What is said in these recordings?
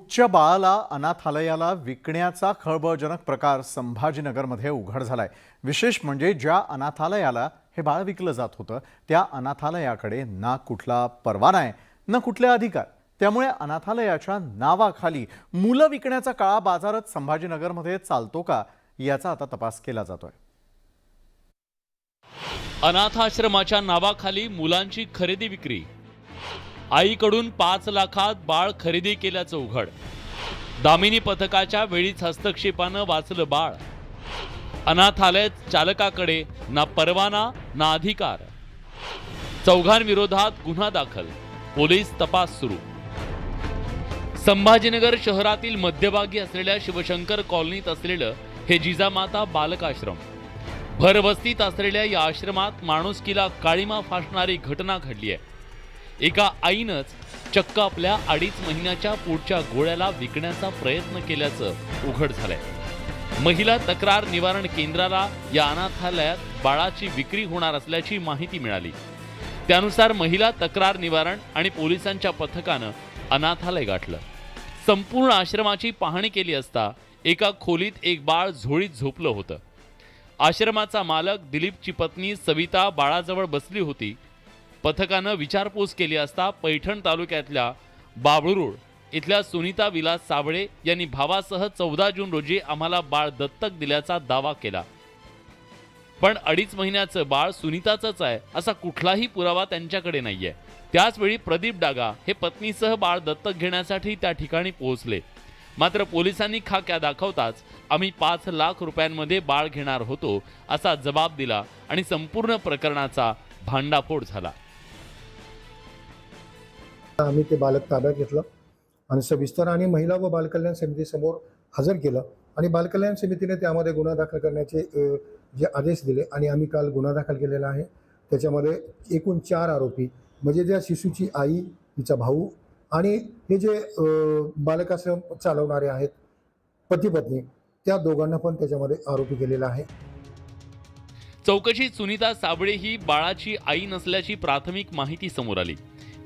मूकच्या बाळाला अनाथालयाला विकण्याचा खळबळजनक प्रकार संभाजीनगरमध्ये उघड झालाय। विशेष म्हणजे ज्या अनाथालयाला हे बाळ विकलं जात होतं त्या अनाथालयाकडे ना कुठला परवाना आहे ना कुठले अधिकार। त्यामुळे अनाथालयाच्या नावाखाली मुलं विकण्याचा काळा बाजारात संभाजीनगरमध्ये चालतो का याचा आता तपास केला जातोय। अनाथाश्रमाच्या नावाखाली मुलांची खरेदी विक्री, आईकडून 5 लाखात बाळ खरेदी केल्याचं उघड। दामिनी पथकाच्या वेळीच हस्तक्षेपानं वाचलं बाळ। अनाथालय चालकाकडे ना परवाना ना अधिकार। चौघांविरोधात गुन्हा दाखल, पोलीस तपास सुरू। संभाजीनगर शहरातील मध्यभागी असलेल्या शिवशंकर कॉलनीत असलेलं हे जिजामाता बालक आश्रम। भरवस्तीत असलेल्या या आश्रमात माणुसकीला काळीमा फासणारी घटना घडली आहे। एका आईनंच चक्क आपल्या 2.5 महिन्याच्या पोटच्या गोळ्याला विकण्याचा प्रयत्न केल्याचं उघड झालंय। महिला तक्रार निवारण केंद्राला या अनाथालयात बाळाची विक्री होणार असल्याची माहिती मिळाली। त्यानुसार महिला तक्रार निवारण आणि पोलिसांच्या पथकानं अनाथालय गाठलं। संपूर्ण आश्रमाची पाहणी केली असता एका खोलीत एक बाळ झोळीत झोपलं होतं। आश्रमाचा मालक दिलीपची पत्नी सविता बाळाजवळ बसली होती। पथकानं विचारपूस केली असता पैठण तालुक्यातल्या बाबळुरुड इथल्या सुनीता विलास साबळे यांनी भावासह 14 जून रोजी आम्हाला बाळ दत्तक दिल्याचा दावा केला। पण 2.5 महिन्याचं बाळ सुनीताचंच आहे असा कुठलाही पुरावा त्यांच्याकडे नाहीये। त्याचवेळी प्रदीप डागा हे पत्नीसह बाळ दत्तक घेण्यासाठी त्या ठिकाणी पोहोचले। मात्र पोलिसांनी खाक्या दाखवताच आम्ही 5 लाख रुपयांमध्ये बाळ घेणार होतो असा जबाब दिला आणि संपूर्ण प्रकरणाचा भांडाफोड झाला। आम्ही ते बालक ताब्यात घेतलं आणि सविस्तर आणि महिला व बालकल्याण समितीसमोर हजर केलं आणि बालकल्याण समितीने त्यामध्ये गुन्हा दाखल करण्याचे जे आदेश दिले आणि आम्ही काल गुन्हा दाखल केलेला आहे। त्याच्यामध्ये एकूण 4 आरोपी म्हणजे ज्या शिशूची आई, तिचा भाऊ आणि हे जे बालकाश्रम चालवणारे आहेत पती पत्नी, त्या दोघांना पण त्याच्यामध्ये आरोपी केलेला आहे। चौकशीत सुनीता साबळे ही बाळाची आई नसल्याची प्राथमिक माहिती समोर आली।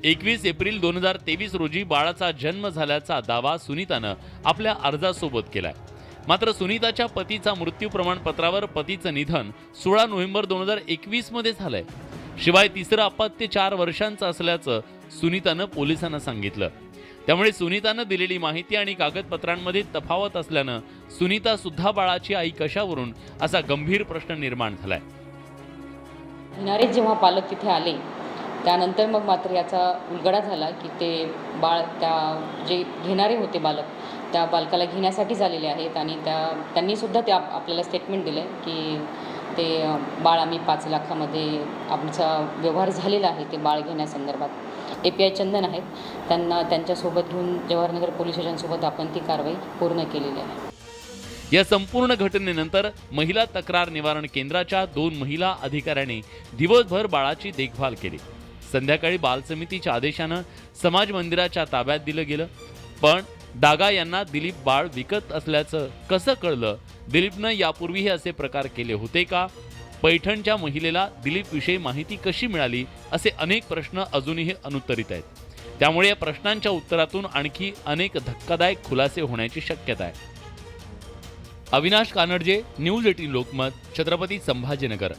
21 एप्रिल 2023 रोजी बाळाचा जन्म झाल्याचा दावा सुनीतानं आपल्या अर्जासोबत केलाय। मात्र सुनीताच्या पतीचा मृत्यू प्रमाणपत्रावर पतीचं निधन 16 नोव्हेंबर 2021 मध्ये झालंय। शिवाय तिसरं अपत्य 4 वर्षांचं असल्याचं सुनीतानं पोलिसांना सांगितलं। त्यामुळे सुनीतानं दिलेली माहिती आणि कागदपत्रांमध्ये तफावत असल्यानं सुनीता सुद्धा बाळाची आई कशावरून असा गंभीर प्रश्न निर्माण झालाय। घेणारे जेव्हा पालक तिथे आले त्यानंतर मग मात्र याचा उलगडा झाला की ते बाळ त्या जे घेणारे होते बालक त्या बालकाला घेण्यासाठी झालेले आहेत आणि त्यांनी सुद्धा ते आपल्याला स्टेटमेंट दिलं की ते बाळ आम्ही 5 लाखामध्ये आमचा व्यवहार झालेला आहे ते बाळ घेण्यासंदर्भात। API चंदन आहेत, त्यांना त्यांच्यासोबत घेऊन जवाहरनगर पोलीस स्टेशनसोबत आपण ती कारवाई पूर्ण केलेली आहे। या संपूर्ण घटनेनंतर महिला तक्रार निवारण केंद्राच्या 2 महिला अधिकाऱ्यांनी दिवसभर बाळाची देखभाल केली। संध्याकाळी बाल समितीच्या आदेशानं समाज मंदिराच्या ताब्यात दिलं गेलं। पण डागा यांना दिलीप बाळ विकत असल्याचं कसं कळलं? दिलीपनं यापूर्वीही असे प्रकार केले होते का? पैठणच्या महिलेला दिलीपविषयी माहिती कशी मिळाली? असे अनेक प्रश्न अजूनही अनुत्तरित आहेत। त्यामुळे या प्रश्नांच्या उत्तरातून आणखी अनेक धक्कादायक खुलासे होण्याची शक्यता आहे। अविनाश कानडजे, न्यूज 18 लोकमत, छत्रपती संभाजीनगर।